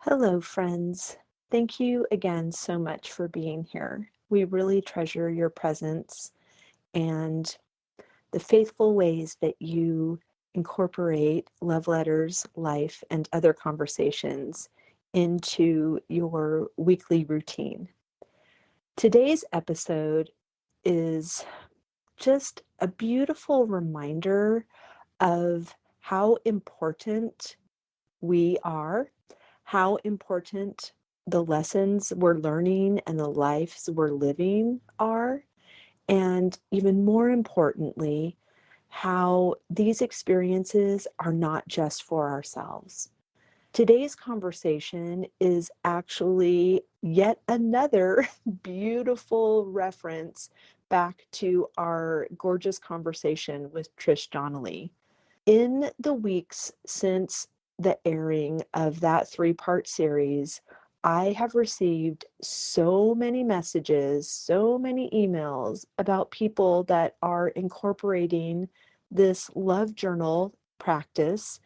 Hello, friends. Thank you again so much for being here. We really treasure your presence and the faithful ways that you incorporate love letters, life, and other conversations into your weekly routine. Today's episode is just a beautiful reminder of how important we are, how important the lessons we're learning and the lives we're living are, and even more importantly, how these experiences are not just for ourselves. Today's conversation is actually yet another beautiful reference back to our gorgeous conversation with Trish Donnelly. In the weeks since the airing of that three-part series, I have received so many messages, so many emails about people that are incorporating this love journal practice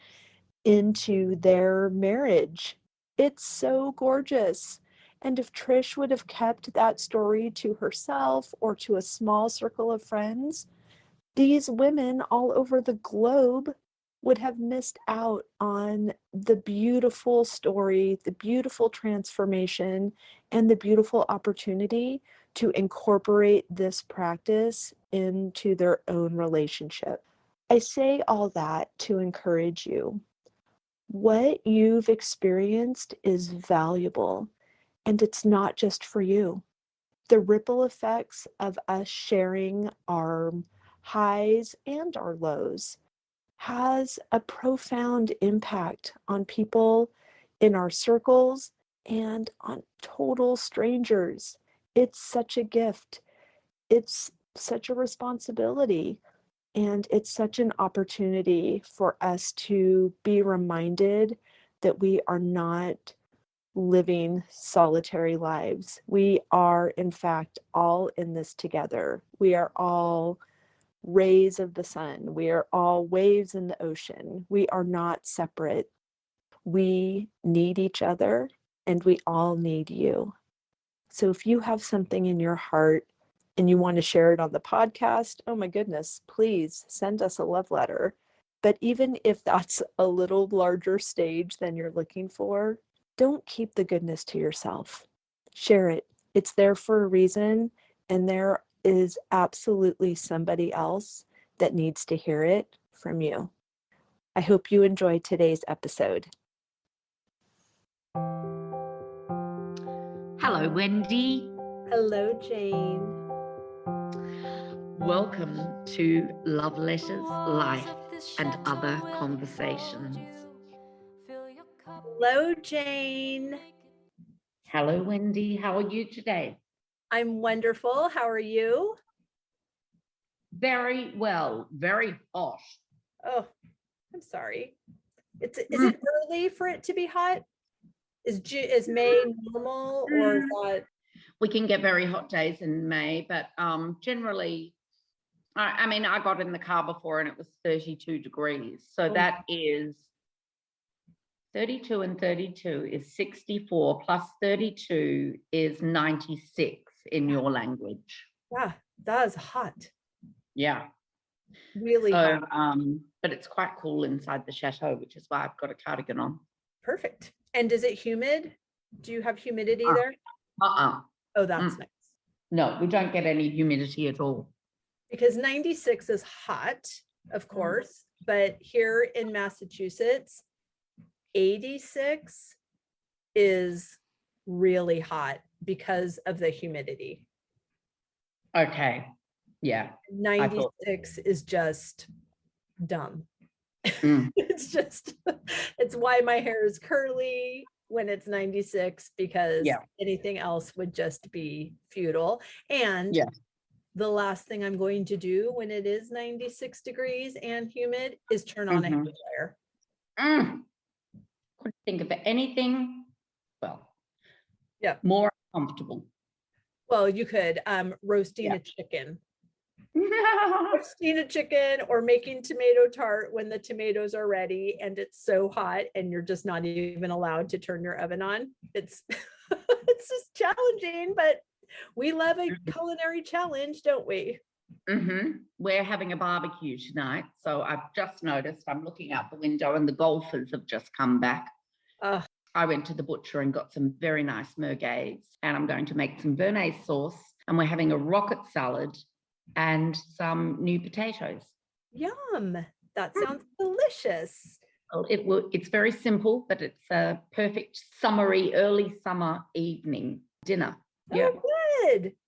into their marriage. It's so gorgeous. And if Trish would have kept that story to herself or to a small circle of friends, these women all over the globe would have missed out on the beautiful story, the beautiful transformation, and the beautiful opportunity to incorporate this practice into their own relationship. I say all that to encourage you. What you've experienced is valuable, and it's not just for you. The ripple effects of us sharing our highs and our lows has a profound impact on people in our circles and on total strangers. It's such a gift. It's such a responsibility. And it's such an opportunity for us to be reminded that we are not living solitary lives. We are, in fact, all in this together. We are all rays of the sun. We are all waves in the ocean. We are not separate. We need each other, and we all need you. So if you have something in your heart and you want to share it on the podcast, oh my goodness, please send us a love letter. But even if that's a little larger stage than you're looking for, don't keep the goodness to yourself. Share it. It's there for a reason, and there is absolutely somebody else that needs to hear it from you. I hope you enjoy today's episode. Hello, Wendy. Hello, Jane. Welcome to Love Letters, Life, and Other Conversations. Hello, Jane. Hello, Wendy. How are you today? I'm wonderful. How are you? Very well. Very hot. Oh, I'm sorry. Is it early for it to be hot? Is May normal, or is that? We can get very hot days in May, but generally, I mean, I got in the car before and it was 32 degrees. So that is 32 and 32 is 64 plus 32 is 96 in your language. Yeah, that is hot. Yeah. Really hot. But it's quite cool inside the chateau, which is why I've got a cardigan on. Perfect. And is it humid? Do you have humidity there? Oh, that's nice. No, we don't get any humidity at all. Because 96 is hot, of course, but here in Massachusetts, 86 is really hot because of the humidity. Okay. Yeah. 96 is just dumb. It's why my hair is curly when it's 96, because anything else would just be futile. And the last thing I'm going to do when it is 96 degrees and humid is turn on a hair dryer. Couldn't think of anything, more comfortable. Well, you could roasting a chicken. roasting a chicken or making tomato tart when the tomatoes are ready and it's so hot and you're just not even allowed to turn your oven on. It's it's just challenging, but we love a culinary challenge, don't we? We're having a barbecue tonight, so I've just noticed, I'm looking out the window and the golfers have just come back. I went to the butcher and got some very nice merguez, and I'm going to make some béarnaise sauce, and we're having a rocket salad and some new potatoes. Yum. That sounds delicious. Well, it's very simple, but it's a perfect summery, early summer evening dinner. Yeah. Oh,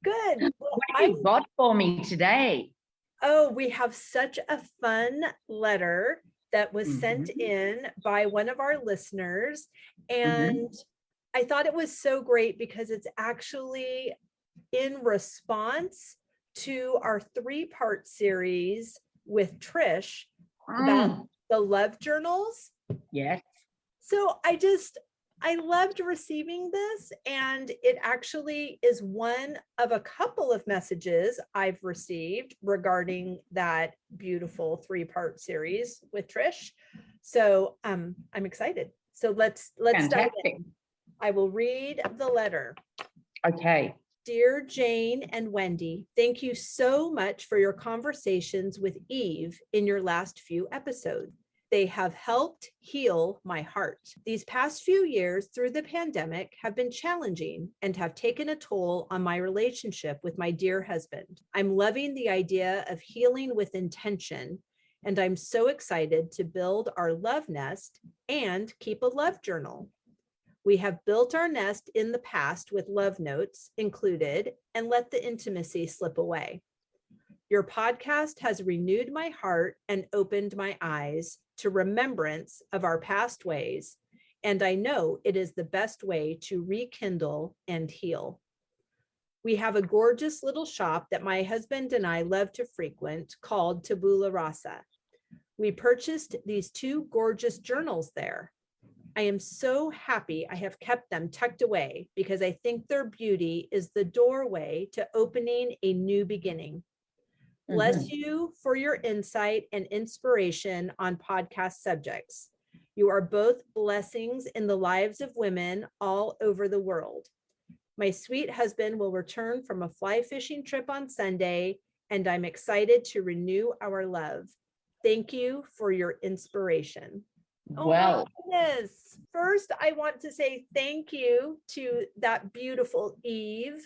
good. Well, what have you got for me today? Oh, we have such a fun letter that was sent in by one of our listeners. And I thought it was so great because it's actually in response to our 3-part series with Trish about the love journals. Yes. So I loved receiving this, and it actually is one of a couple of messages I've received regarding that beautiful 3-part series with Trish. So I'm excited. So let's dive in. I will read the letter. Okay. Dear Jane and Wendy, thank you so much for your conversations with Eve in your last few episodes. They have helped heal my heart. These past few years through the pandemic have been challenging and have taken a toll on my relationship with my dear husband. I'm loving the idea of healing with intention, and I'm so excited to build our love nest and keep a love journal. We have built our nest in the past with love notes included and let the intimacy slip away. Your podcast has renewed my heart and opened my eyes to remembrance of our past ways, and I know it is the best way to rekindle and heal. We have a gorgeous little shop that my husband and I love to frequent called Tabula Rasa. We purchased these 2 gorgeous journals there. I am so happy I have kept them tucked away because I think their beauty is the doorway to opening a new beginning. Bless you for your insight and inspiration on podcast subjects. You are both blessings in the lives of women all over the world. My sweet husband will return from a fly fishing trip on Sunday, and I'm excited to renew our love. Thank you for your inspiration. Well, oh my goodness. First, I want to say thank you to that beautiful Eve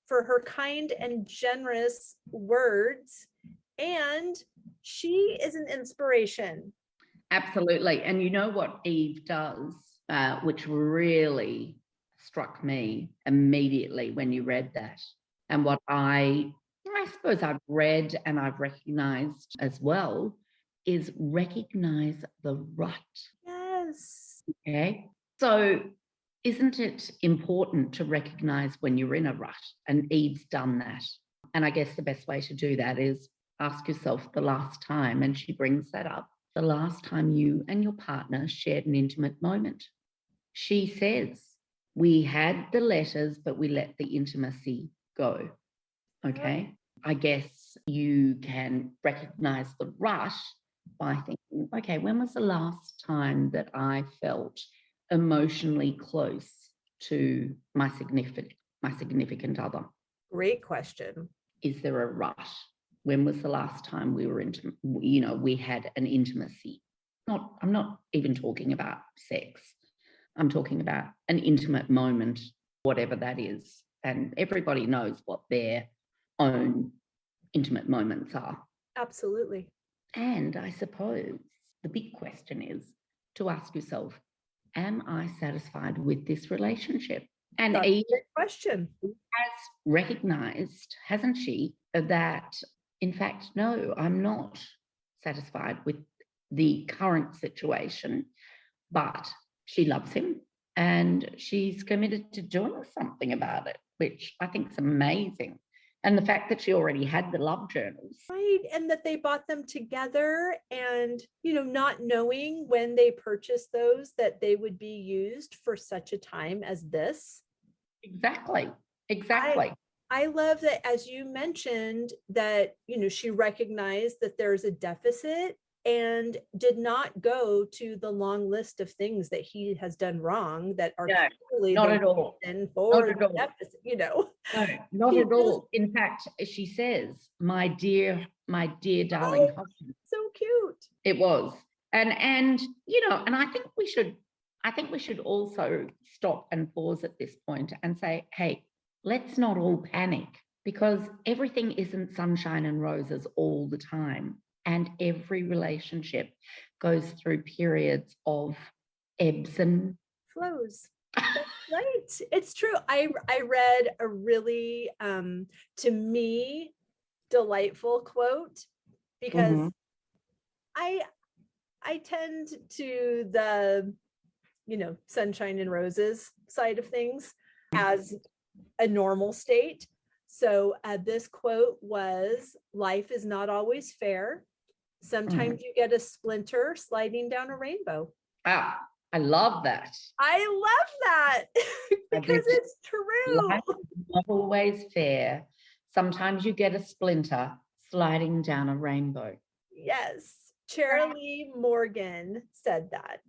for her kind and generous words. And she is an inspiration. Absolutely. And you know what Eve does, which really struck me immediately when you read that. And what I suppose I've read and I've recognized as well is recognize the rut. Yes. Okay. So isn't it important to recognize when you're in a rut? And Eve's done that. And I guess the best way to do that is ask yourself the last time, and she brings that up, the last time you and your partner shared an intimate moment. She says, we had the letters, but we let the intimacy go. Okay. I guess you can recognize the rut by thinking, okay, when was the last time that I felt emotionally close to my significant other? Great question. Is there a rut? When was the last time we were we had an intimacy? I'm not even talking about sex. I'm talking about an intimate moment, whatever that is. And everybody knows what their own intimate moments are. Absolutely. And I suppose the big question is to ask yourself, am I satisfied with this relationship? And That's a great question. has recognized, hasn't she, that in fact, no, I'm not satisfied with the current situation, but she loves him and she's committed to doing something about it, which I think is amazing. And the fact that she already had the love journals. Right. And that they bought them together and, not knowing when they purchased those, that they would be used for such a time as this. Exactly. I love that, as you mentioned, that, she recognized that there's a deficit and did not go to the long list of things that he has done wrong that are No, clearly not the at all. reason Not for at the all. deficit, No, not She at just, all. In fact, she says, my dear darling oh, husband. so cute. It was. And and I think we should also stop and pause at this point and say, hey, let's not all panic, because everything isn't sunshine and roses all the time. And every relationship goes through periods of ebbs and Flows. That's right. It's true. I read a really, to me, delightful quote, because Mhm. I I tend to the, sunshine and roses side of things as a normal state. So this quote was, life is not always fair. Sometimes you get a splinter sliding down a rainbow. Ah, I love that. I love that because it's Life true. is not always fair. Sometimes you get a splinter sliding down a rainbow. Yes. Cherralea Morgen said that.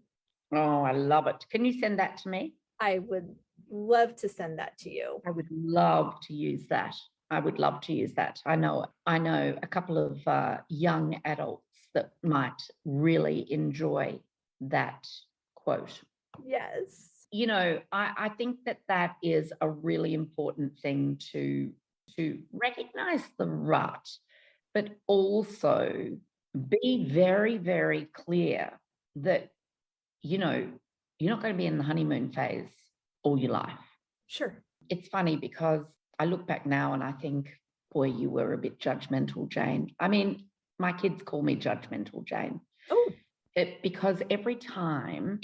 Oh, I love it. Can you send that to me? I would love to send that to you. I would love to use that. I would love to use that. I know a couple of young adults that might really enjoy that quote. Yes. I think that is a really important thing to recognize the rut, but also be very, very clear that, you're not going to be in the honeymoon phase all your life. Sure. It's funny because I look back now and I think, boy, you were a bit judgmental, Jane. I mean, my kids call me judgmental, Jane. Oh, Because every time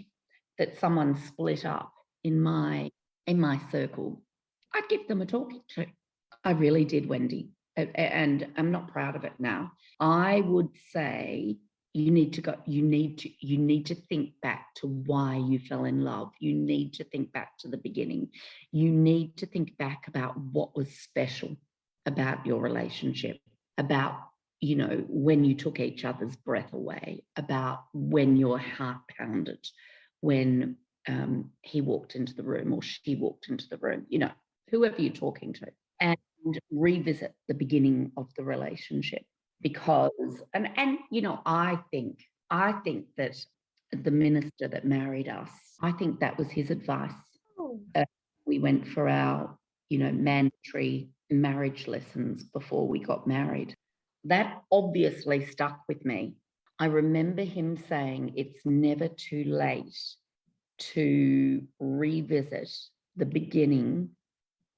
that someone split up in my circle, I'd give them a talking to. I really did, Wendy, and I'm not proud of it now. I would say you need to think back to why you fell in love. You need to think back to the beginning. You need to think back about what was special about your relationship, about when you took each other's breath away, about when your heart pounded, when he walked into the room or she walked into the room, whoever you're talking to, and revisit the beginning of the relationship. Because, and I think that the minister that married us, I think that was his advice. oh, We went for our, mandatory marriage lessons before we got married. That obviously stuck with me. I remember him saying it's never too late to revisit the beginning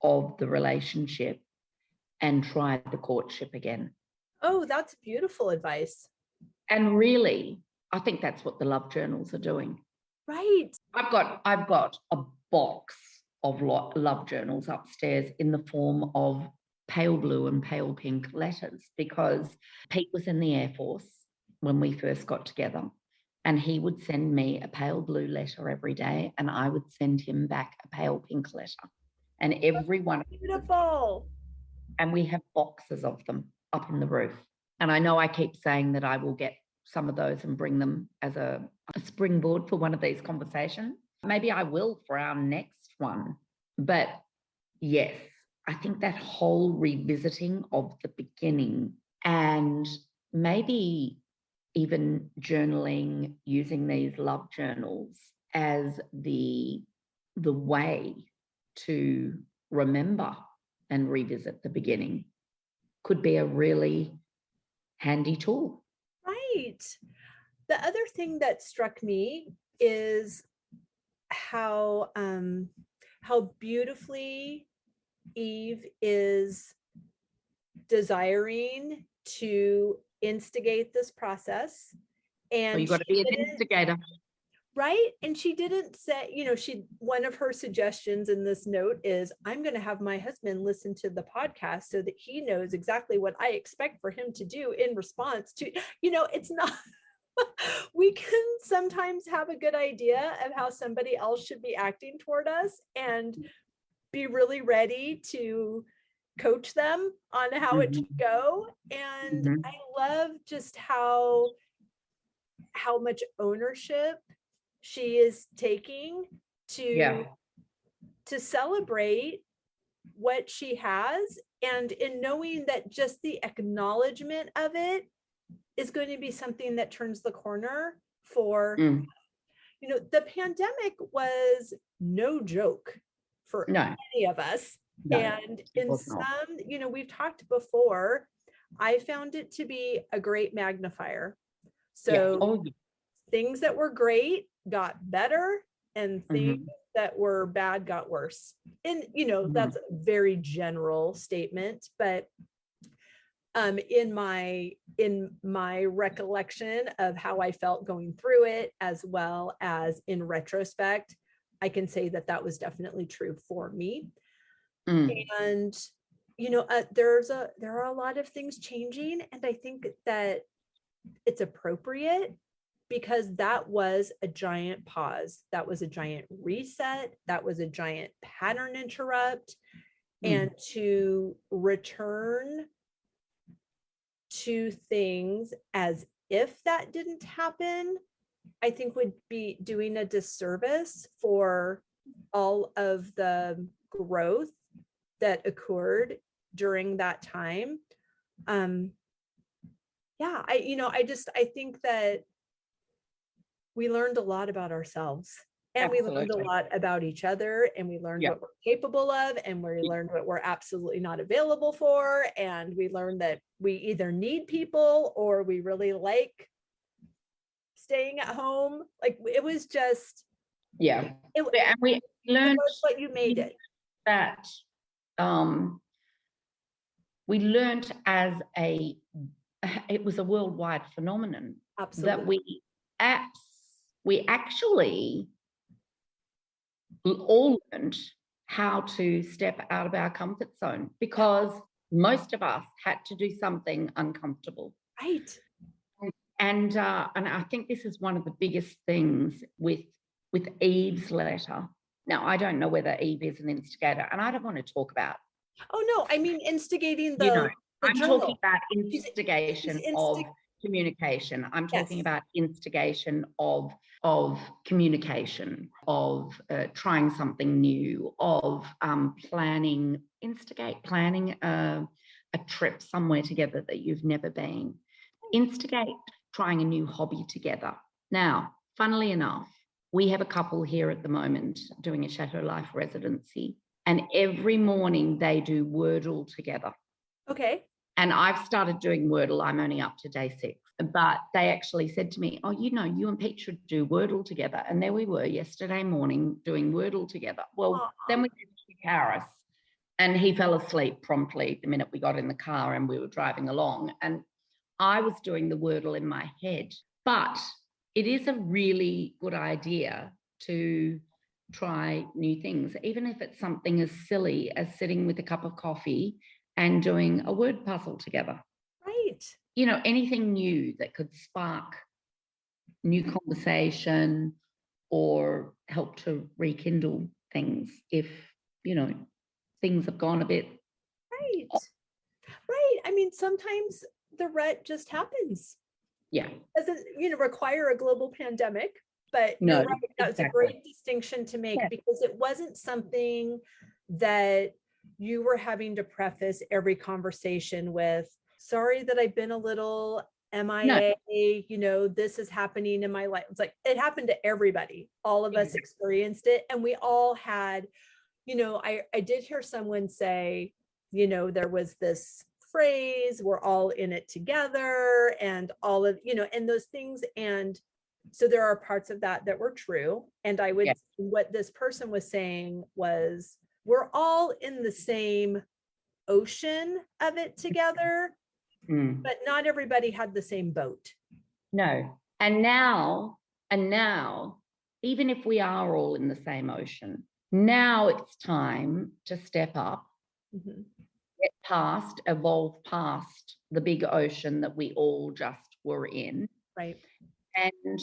of the relationship and try the courtship again. oh, that's beautiful advice. And really, I think that's what the love journals are doing. Right. I've got a box of love journals upstairs in the form of pale blue and pale pink letters, because Pete was in the Air Force when we first got together, and he would send me a pale blue letter every day, and I would send him back a pale pink letter. And every one of Beautiful. and we have boxes of them up in the roof. And I know I keep saying that I will get some of those and bring them as a springboard for one of these conversations. Maybe I will for our next one. But yes, I think that whole revisiting of the beginning, and maybe even journaling, using these love journals as the way to remember and revisit the beginning, could be a really handy tool. Right. The other thing that struck me is how beautifully Eve is desiring to instigate this process. And you've got to be an instigator. Right. And she didn't say, one of her suggestions in this note is, I'm going to have my husband listen to the podcast so that he knows exactly what I expect for him to do in response to, it's not, we can sometimes have a good idea of how somebody else should be acting toward us and be really ready to coach them on how it should go. And I love just how much ownership she is taking to celebrate what she has, and in knowing that just the acknowledgement of it is going to be something that turns the corner for the pandemic was no joke for any of us. And in some, we've talked before, I found it to be a great magnifier. So things that were great got better, and things that were bad got worse. And, that's a very general statement, but in my recollection of how I felt going through it, as well as in retrospect, I can say that that was definitely true for me. And there are a lot of things changing, and I think that it's appropriate, because that was a giant pause, that was a giant reset, that was a giant pattern interrupt. And to return to things as if that didn't happen, I think would be doing a disservice for all of the growth that occurred during that time. I think that we learned a lot about ourselves, and we learned a lot about each other, and we learned what we're capable of, and we learned what we're absolutely not available for. And we learned that we either need people or we really like staying at home. Like, it was just, and we learned what you made it. That we learned it was a worldwide phenomenon. Absolutely. That we actually all learned how to step out of our comfort zone, because most of us had to do something uncomfortable. Right. And I think this is one of the biggest things with Eve's letter. Now, I don't know whether Eve is an instigator, and I don't want to talk about. Oh no, I mean instigating I'm journal. talking about instigation of communication. I'm talking about instigation of communication, of trying something new, of planning a trip somewhere together that you've never been. Instigate trying a new hobby together. Now, funnily enough, we have a couple here at the moment doing a Chateau Life residency, and every morning they do Wordle together. Okay. And I've started doing Wordle. I'm only up to day 6. But they actually said to me, oh, you and Pete should do Wordle together. And there we were yesterday morning doing Wordle together. Well, then we did to Paris, and he fell asleep promptly the minute we got in the car and we were driving along. And I was doing the Wordle in my head. But it is a really good idea to try new things, even if it's something as silly as sitting with a cup of coffee and doing a word puzzle together. Right. Anything new that could spark new conversation or help to rekindle things if, things have gone a bit. Right. Right. I mean, sometimes the rut just happens. Yeah. Doesn't, require a global pandemic, but no, right, that's a great distinction to make, because it wasn't something that you were having to preface every conversation with, sorry that I've been a little MIA, this is happening in my life. It's like, it happened to everybody. All of us experienced it. And we all had, I did hear someone say, there was this phrase, we're all in it together, and all of, and those things. And so there are parts of that were true. And I would, what this person was saying was, we're all in the same ocean of it together, but not everybody had the same boat. No. And now, even if we are all in the same ocean, now it's time to step up, evolve past the big ocean that we all just were in. Right. And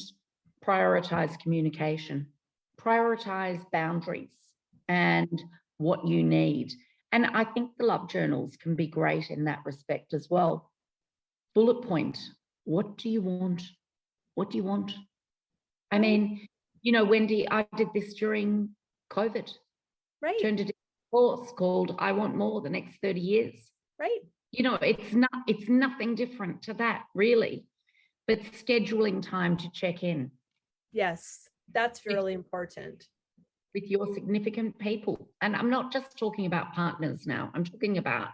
prioritize communication, prioritize boundaries and what you need. And I think the love journals can be great in that respect as well. Bullet point. What do you want? What do you want? I mean, Wendy, I did this during COVID. Right. Turned it into a course called I Want More the Next 30 Years. Right. It's nothing different to that, really. But scheduling time to check in. Yes, that's really important. With your significant people. And I'm not just talking about partners now. I'm talking about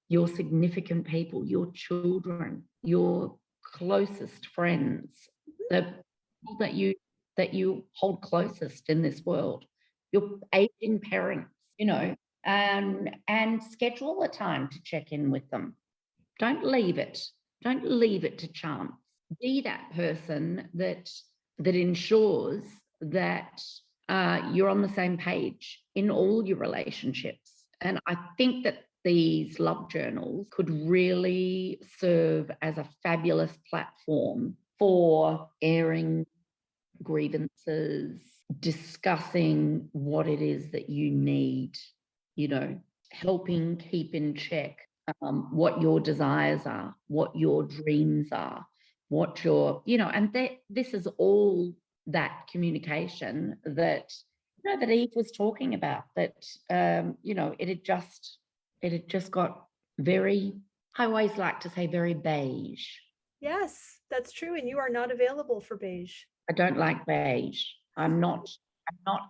your significant people, your children, your closest friends, the people that you hold closest in this world, your aging parents, and schedule a time to check in with them. Don't leave it. Don't leave it to chance. Be that person that ensures that you're on the same page in all your relationships. And I think that these love journals could really serve as a fabulous platform for airing grievances, discussing what it is that you need, helping keep in check what your desires are, what your dreams are, what your, and this is all that communication that, that Eve was talking about, that, it had just got very, I always like to say very beige. Yes, that's true. And you are not available for beige. I don't like beige. I'm not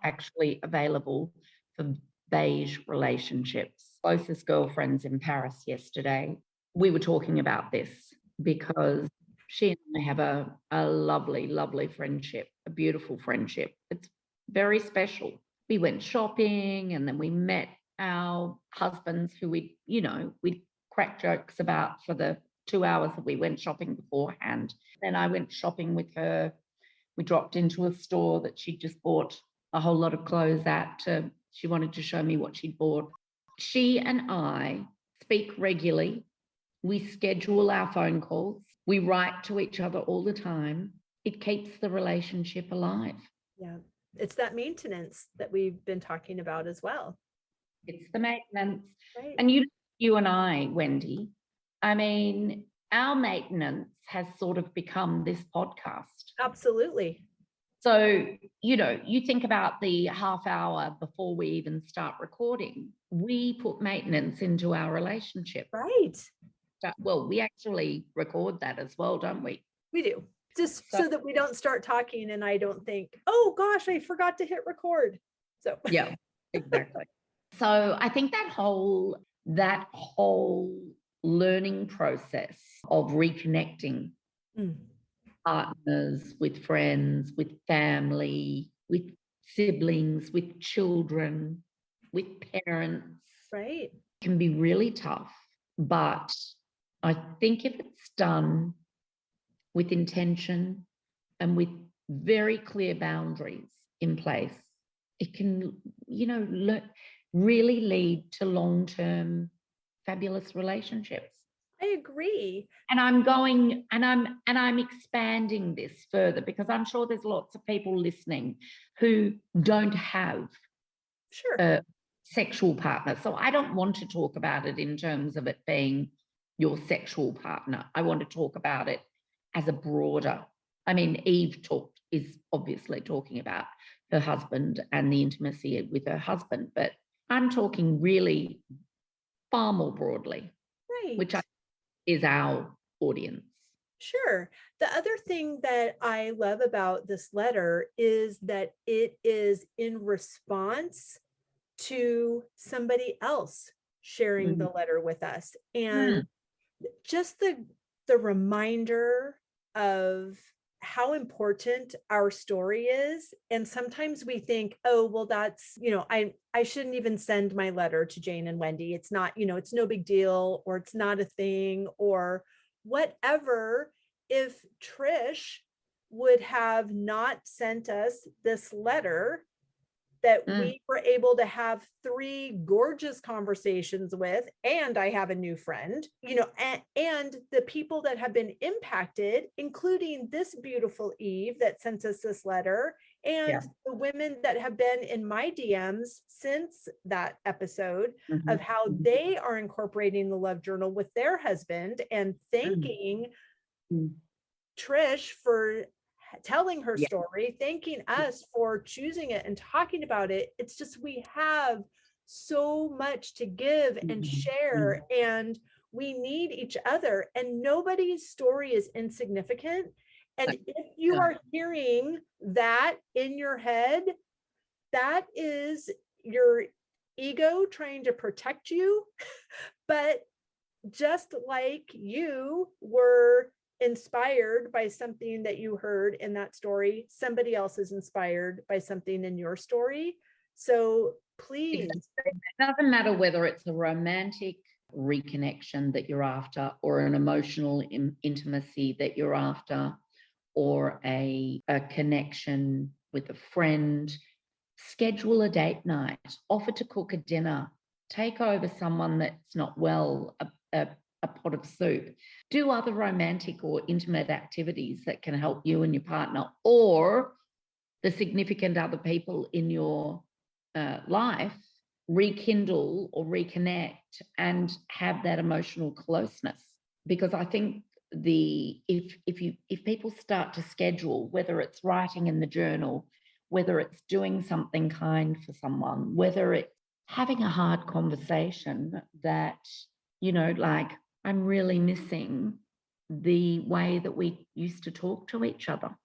actually available for beige relationships. Closest girlfriends in Paris yesterday, we were talking about this because she and I have a lovely, lovely friendship, a beautiful friendship. It's very special. We went shopping and then we met our husbands who we'd crack jokes about for the 2 hours that we went shopping beforehand. Then I went shopping with her. We dropped into a store that she'd just bought a whole lot of clothes at. She wanted to show me what she'd bought. She and I speak regularly. We schedule our phone calls. We write to each other all the time. It keeps the relationship alive. Yeah, it's that maintenance that we've been talking about as well. It's the maintenance. Right. And you and I, Wendy, I mean, our maintenance has sort of become this podcast. Absolutely. So, you think about the half hour before we even start recording, we put maintenance into our relationship. Right. Well, we actually record that as well, don't we? We do. Just so that we don't start talking and I don't think, oh gosh, I forgot to hit record. So yeah, exactly. So I think that whole learning process of reconnecting partners, with friends, with family, with siblings, with children, with parents, right, can be really tough. But I think if it's done with intention and with very clear boundaries in place, it can, really lead to long-term fabulous relationships. I agree. And I'm expanding this further because I'm sure there's lots of people listening who don't have a sexual partner. So I don't want to talk about it in terms of it being your sexual partner. I want to talk about it as a broader. I mean, Eve is obviously talking about her husband and the intimacy with her husband, but I'm talking really far more broadly, right, which is our audience. Sure. The other thing that I love about this letter is that it is in response to somebody else sharing the letter with us. And just the reminder of how important our story is. And sometimes we think, oh, well, that's, I shouldn't even send my letter to Jane and Wendy. It's not, it's no big deal, or it's not a thing, or whatever. If Trish would have not sent us this letter that we were able to have 3 gorgeous conversations with, and I have a new friend, and the people that have been impacted, including this beautiful Eve that sent us this letter, And the women that have been in my DMs since that episode of how they are incorporating the love journal with their husband and thanking Trish for telling her story, thanking us for choosing it and talking about it. It's just, we have so much to give and share, and we need each other, and nobody's story is insignificant. And if you are hearing that in your head, that is your ego trying to protect you. But just like you were inspired by something that you heard in that story, somebody else is inspired by something in your story. So please. It doesn't matter whether it's a romantic reconnection that you're after, or an emotional intimacy that you're after, or a connection with a friend. Schedule a date night, offer to cook a dinner, take over someone that's not well, a pot of soup. Do other romantic or intimate activities that can help you and your partner, or the significant other people in your life, rekindle or reconnect and have that emotional closeness. Because I think if people start to schedule, whether it's writing in the journal, whether it's doing something kind for someone, whether it's having a hard conversation that, like, I'm really missing the way that we used to talk to each other.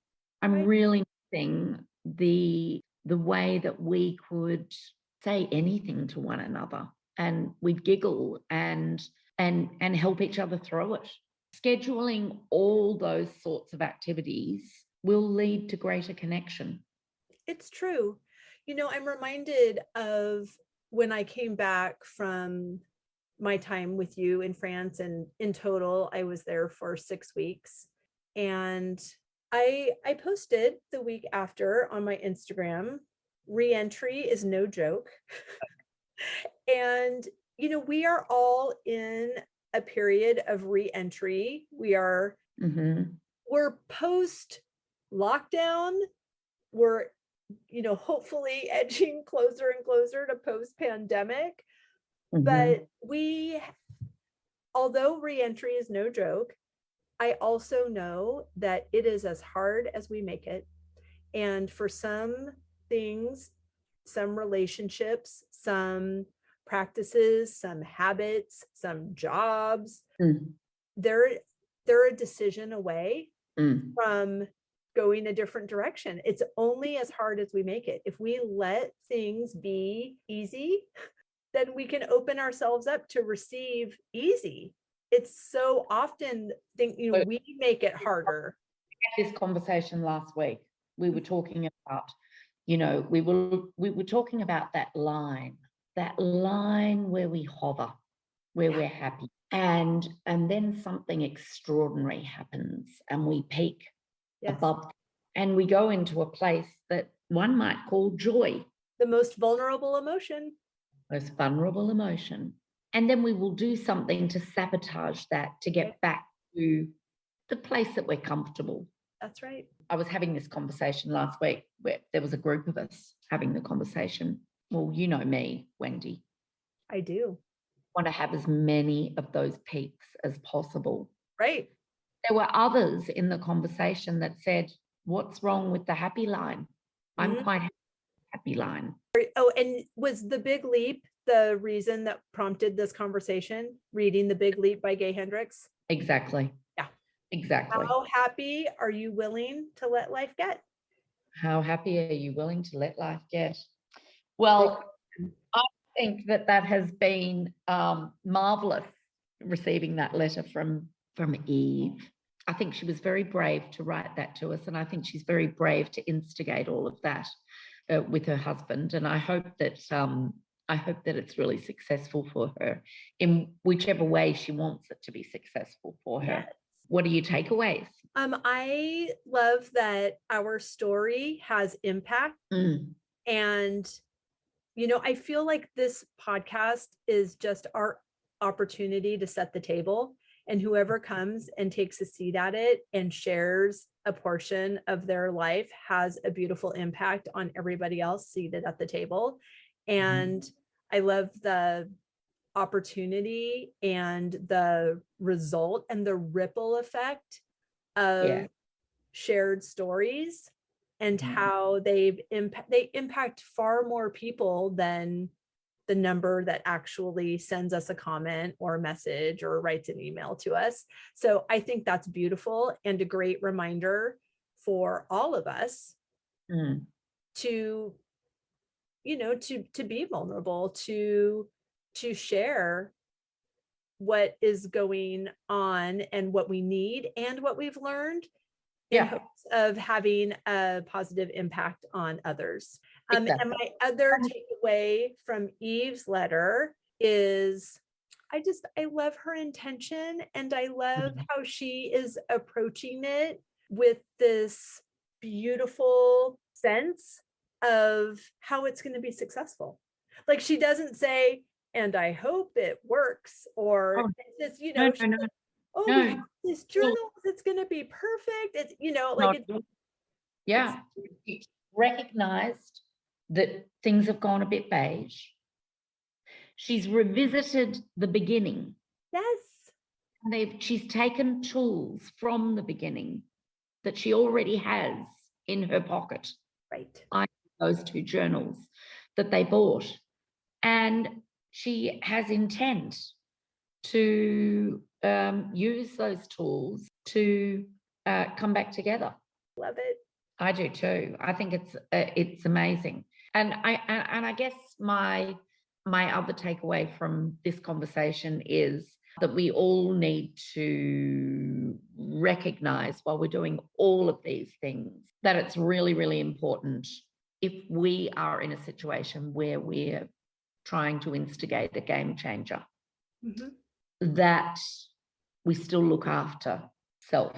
I'm really missing the way that we could say anything to one another, and we'd giggle and help each other through it. Scheduling all those sorts of activities will lead to greater connection. It's true. I'm reminded of when I came back from my time with you in France, and in total, I was there for 6 weeks. And I posted the week after on my Instagram, re-entry is no joke. And, we are all in a period of re-entry. We are, we're post lockdown. We're, hopefully edging closer and closer to post-pandemic. But although re-entry is no joke, I also know that it is as hard as we make it. And for some things, some relationships, some practices, some habits, some jobs, they're a decision away from going a different direction. It's only as hard as we make it. If we let things be easy, then we can open ourselves up to receive easy. It's so often we make it harder. We had this conversation last week. We were talking about, we were talking about that line where we hover, where we're happy, and then something extraordinary happens, and we peak above, and we go into a place that one might call joy, the most vulnerable emotion. And then we will do something to sabotage that, to get back to the place that we're comfortable. That's right. I was having this conversation last week where there was a group of us having the conversation. Well, you know me, Wendy. I do. Want to have as many of those peaks as possible. Right. There were others in the conversation that said, what's wrong with the happy line? I'm quite happy line. Oh, and was The Big Leap the reason that prompted this conversation? Reading The Big Leap by Gay Hendricks? Exactly. Yeah. Exactly. How happy are you willing to let life get? How happy are you willing to let life get? Well, I think that has been marvelous, receiving that letter from Eve. I think she was very brave to write that to us, and I think she's very brave to instigate all of that with her husband. And I hope that it's really successful for her in whichever way she wants it to be successful for her. Yes. What are your takeaways? I love that our story has impact. And, I feel like this podcast is just our opportunity to set the table, and whoever comes and takes a seat at it and shares a portion of their life has a beautiful impact on everybody else seated at the table. And I love the opportunity and the result and the ripple effect of shared stories and how they impact far more people than the number that actually sends us a comment or a message or writes an email to us. So I think that's beautiful and a great reminder for all of us to, you know, to be vulnerable, to share what is going on and what we need and what we've learned in hopes of having a positive impact on others. Exactly. And my other takeaway from Eve's letter is I love her intention, and I love how she is approaching it with this beautiful sense of how it's going to be successful. Like, she doesn't say, and I hope it works, or it's just, you know, we have this journal, it's going to be perfect. It's, you know, like it's recognized that things have gone a bit beige. She's revisited the beginning. Yes. And she's taken tools from the beginning that she already has in her pocket. Right. Like those two journals that they bought. And she has intent to use those tools to come back together. Love it. I do too. I think it's amazing. And I guess my other takeaway from this conversation is that we all need to recognize, while we're doing all of these things, that it's really, really important, if we are in a situation where we're trying to instigate a game changer, that we still look after self,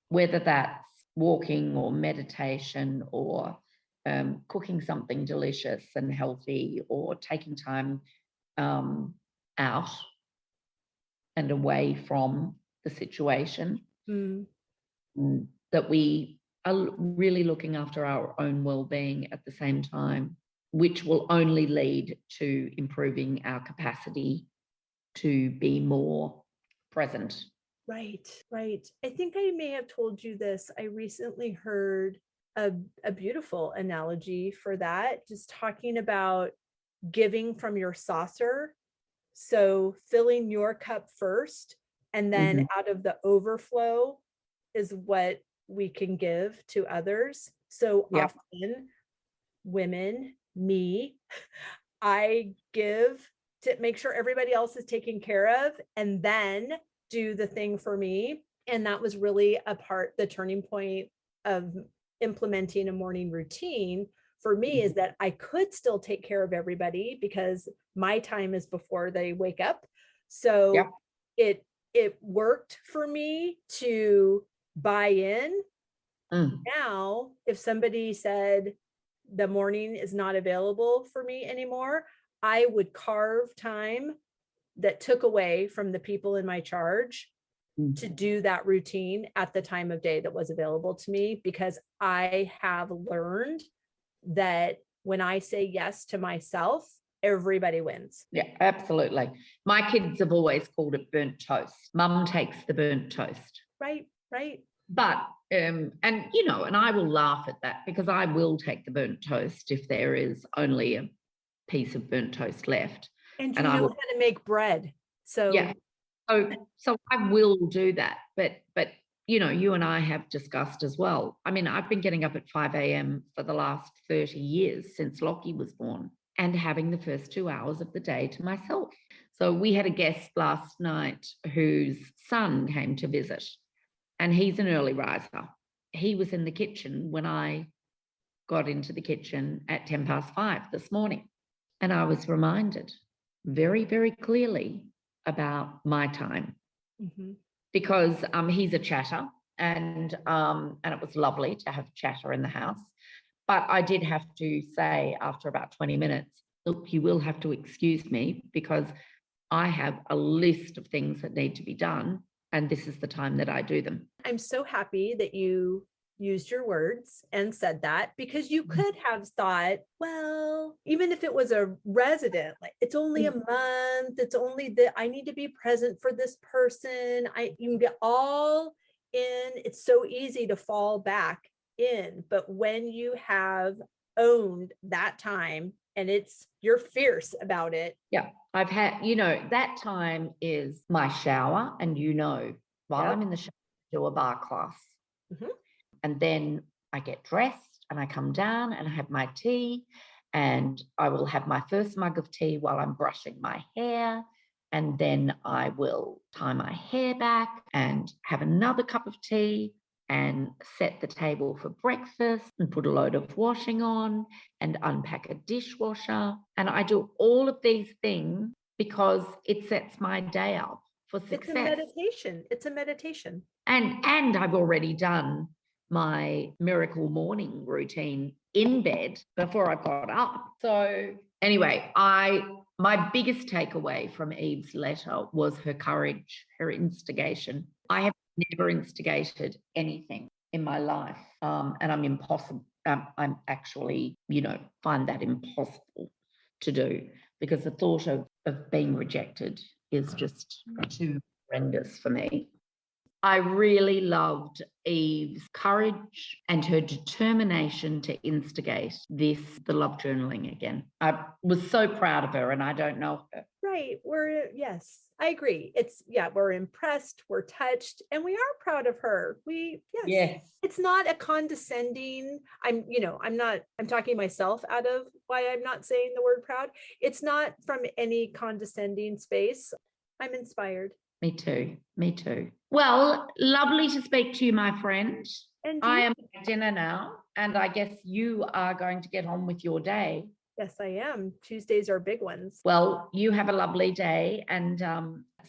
whether that's walking or meditation or cooking something delicious and healthy, or taking time out and away from the situation, that we are really looking after our own well-being at the same time, which will only lead to improving our capacity to be more present. Right. I think I may have told you this. I recently heard a beautiful analogy for that, just talking about giving from your saucer. So filling your cup first, and then out of the overflow is what we can give to others. So often women, me, I give to make sure everybody else is taken care of, and then do the thing for me. And that was really the turning point of implementing a morning routine for me, is that I could still take care of everybody because my time is before they wake up. So it worked for me to buy in. Now, if somebody said the morning is not available for me anymore, I would carve time that took away from the people in my charge to do that routine at the time of day that was available to me, because I have learned that when I say yes to myself, everybody wins. Yeah, absolutely. My kids have always called it burnt toast. Mum takes the burnt toast. Right. But, and you know, and I will laugh at that, because I will take the burnt toast if there is only a piece of burnt toast left. And you know how to make bread. So yeah. So I will do that. But you know, you and I have discussed as well. I mean, I've been getting up at 5 a.m. for the last 30 years since Lockie was born, and having the first 2 hours of the day to myself. So we had a guest last night whose son came to visit, and he's an early riser. He was in the kitchen when I got into the kitchen at 5:10 this morning. And I was reminded very, very clearly about my time, because he's a chatter, and it was lovely to have chatter in the house. But I did have to say, after about 20 minutes, look, you will have to excuse me, because I have a list of things that need to be done, and this is the time that I do them. I'm so happy that you used your words and said that, because you could have thought, well, even if it was a resident, like it's only a month, it's only that I need to be present for this person. You can get all in. It's so easy to fall back in. But when you have owned that time and you're fierce about it. Yeah. I've had, that time is my shower. And, while Yep. I'm in the shower, I do a bar class. Mhm. And then I get dressed and I come down and I have my tea, and I will have my first mug of tea while I'm brushing my hair. And then I will tie my hair back and have another cup of tea and set the table for breakfast and put a load of washing on and unpack a dishwasher. And I do all of these things because it sets my day up for success. It's a meditation. It's a meditation. And I've already done my miracle morning routine in bed before I got up. So anyway, my biggest takeaway from Eve's letter was her courage, her instigation. I have never instigated anything in my life, and I'm actually, find that impossible to do, because the thought of being rejected is just too horrendous for me. I really loved Eve's courage and her determination to instigate the love journaling again. I was so proud of her, and I don't know her. Right. Yes, I agree. We're impressed, we're touched, and we are proud of her. Yes. It's not a condescending, I'm talking myself out of why I'm not saying the word proud. It's not from any condescending space. I'm inspired. Me too. Well, lovely to speak to you, my friend. And I am at dinner now, and I guess you are going to get on with your day. Yes, I am. Tuesdays are big ones. Well, you have a lovely day, and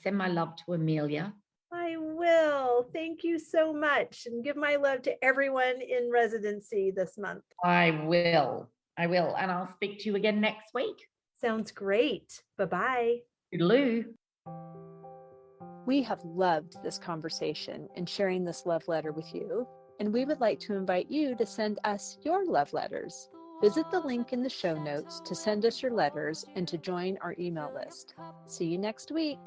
send my love to Amelia. I will. Thank you so much. And give my love to everyone in residency this month. I will. And I'll speak to you again next week. Sounds great. Bye-bye. Toodaloo. We have loved this conversation and sharing this love letter with you, and we would like to invite you to send us your love letters. Visit the link in the show notes to send us your letters and to join our email list. See you next week.